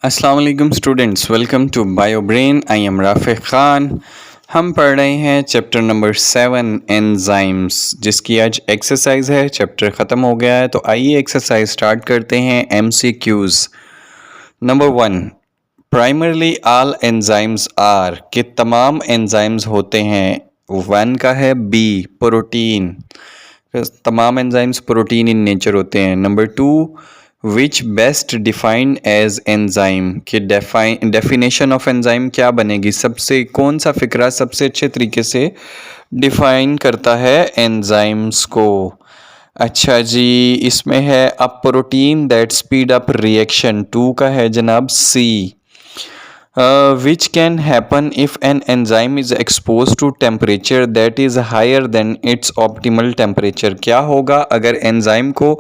अस्सलाम वालेकुम students, welcome to bio brain. I am Rafiq Khan. हम पढ़ रहे हैं चैप्टर नंबर 7 एंजाइम्स, जिसकी आज एक्सरसाइज है। चैप्टर ख़त्म हो गया है, तो आइए एक्सरसाइज स्टार्ट करते हैं। MCQs number 1, primarily all enzymes are, कि तमाम एंजाइम्स होते हैं। 1 का है बी, प्रोटीन, तमाम एंजाइम्स प्रोटीन इन नेचर होते हैं। Number 2, which best defined as enzyme, कि डेफिनेशन ऑफ एंजाइम क्या बनेगी, सबसे कौन सा फिक्रा सबसे अच्छे तरीके से डिफाइन करता है एंजाइम्स को। अच्छा जी, इसमें है a protein that speed up reaction. 2 का है जनाब सी। Which can happen if an enzyme is exposed to temperature that is higher than its optimal temperature। क्या होगा अगर एंजाइम को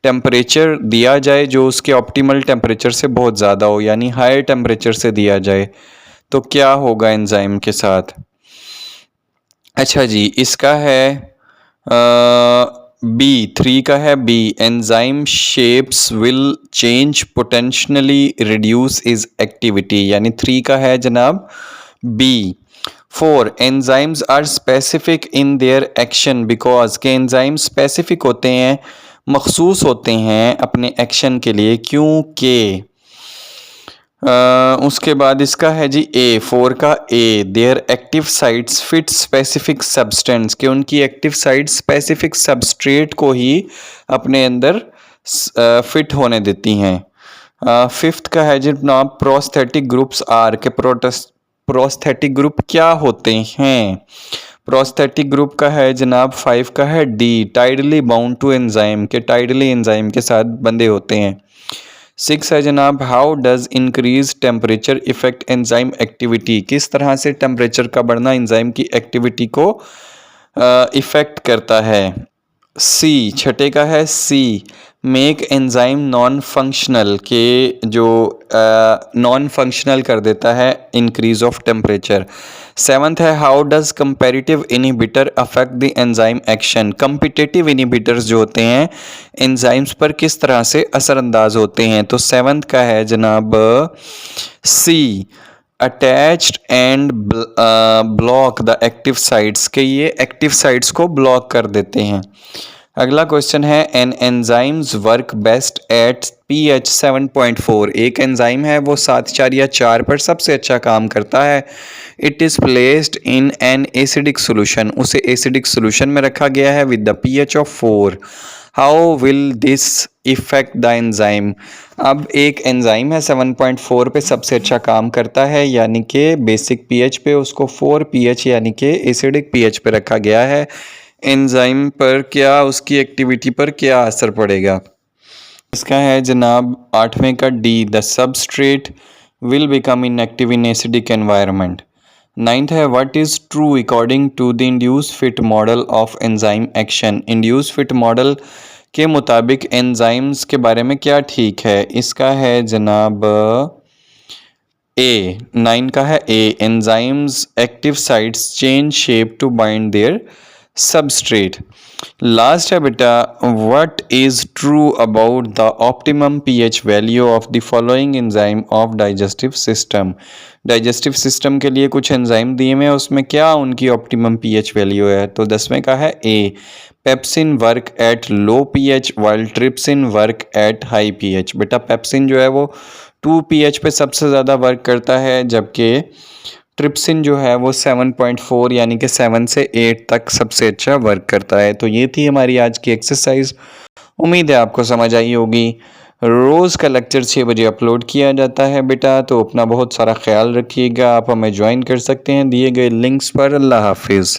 टेम्परेचर दिया जाए जो उसके ऑप्टिमल टेम्परेचर से बहुत ज़्यादा हो, यानी हायर टेम्परेचर से दिया जाए, तो क्या होगा एंजाइम के साथ। अच्छा जी, इसका है बी, 3 का है B, enzyme shapes will change potentially reduce is activity, यानी 3 का है जनाब B. 4, enzymes are specific in their action because, के एंजाइम स्पेसिफिक होते हैं, मखसूस होते हैं अपने एक्शन के लिए, क्योंकि उसके बाद इसका है जी ए, 4 का A, their active sites fit specific substance, के उनकी एक्टिव साइट स्पेसिफिक सबस्ट्रेट को ही अपने अंदर फिट होने देती हैं। 5th का है जी नाम प्रोस्थेटिक ग्रुप्स आर, के प्रोस्थेटिक ग्रुप क्या होते हैं। प्रोस्थेटिक ग्रुप का है जनाब 5 का है D, tightly bound to enzyme, के टाइडली एंजाइम के साथ बंधे होते हैं। 6 है जनाब how does increase temperature effect enzyme activity, किस तरह से टेम्परेचर का बढ़ना एंजाइम की एक्टिविटी को इफेक्ट करता है। सी, छठे का है सी, मेक एंजाइम नॉन फंक्शनल, के जो नॉन फंक्शनल कर देता है इंक्रीज ऑफ टेम्परेचर। 7th है how does comparative inhibitor affect the enzyme action, competitive inhibitors जो होते हैं एंजाइम्स पर किस तरह से असरअंदाज होते हैं। तो 7th का है जनाब C, attached and block the active sites, के ये एक्टिव साइट्स को ब्लॉक कर देते हैं। अगला क्वेश्चन है an enzymes work best at pH 7.4, एक एंजाइम है वो 7.4 पर सबसे अच्छा काम करता है। It is placed in an acidic solution, उसे एसिडिक सोल्यूशन में रखा गया है with the pH of 4। How will this effect the enzyme, अब एक एंजाइम है 7.4 पे सबसे अच्छा काम करता है, यानी कि बेसिक pH पे उसको 4 pH यानी कि एसिडिक pH पे रखा गया है। एंजाइम पर क्या, उसकी एक्टिविटी पर क्या असर पड़ेगा। इसका है जनाब 8वें का D, the substrate will become inactive in acidic environment. 9th है what is true according to the induce fit model of enzyme action, induce fit model के मुताबिक एंजाइम्स के बारे में क्या ठीक है। इसका है जनाब ए, 9 का है A, enzymes active sites change shape to bind their substrate. Last है बेटा what is true about the optimum pH value of the following enzyme of digestive system, digestive system के लिए कुछ एंजाइम दिए हुए हैं, उसमें क्या उनकी ऑप्टिमम pH वैल्यू है। तो 10वें का है A, pepsin work at low pH while trypsin work at high pH। बेटा पेप्सिन जो है वो 2 pH पे सबसे ज़्यादा वर्क करता है, जबकि ट्रिप्सिन जो है वो 7.4 यानी कि 7 से 8 तक सबसे अच्छा वर्क करता है। तो ये थी हमारी आज की एक्सरसाइज, उम्मीद है आपको समझ आई होगी। रोज़ का लेक्चर 6 बजे अपलोड किया जाता है बेटा, तो अपना बहुत सारा ख्याल रखिएगा। आप हमें ज्वाइन कर सकते हैं दिए गए लिंक्स पर। अल्लाह हाफिज़।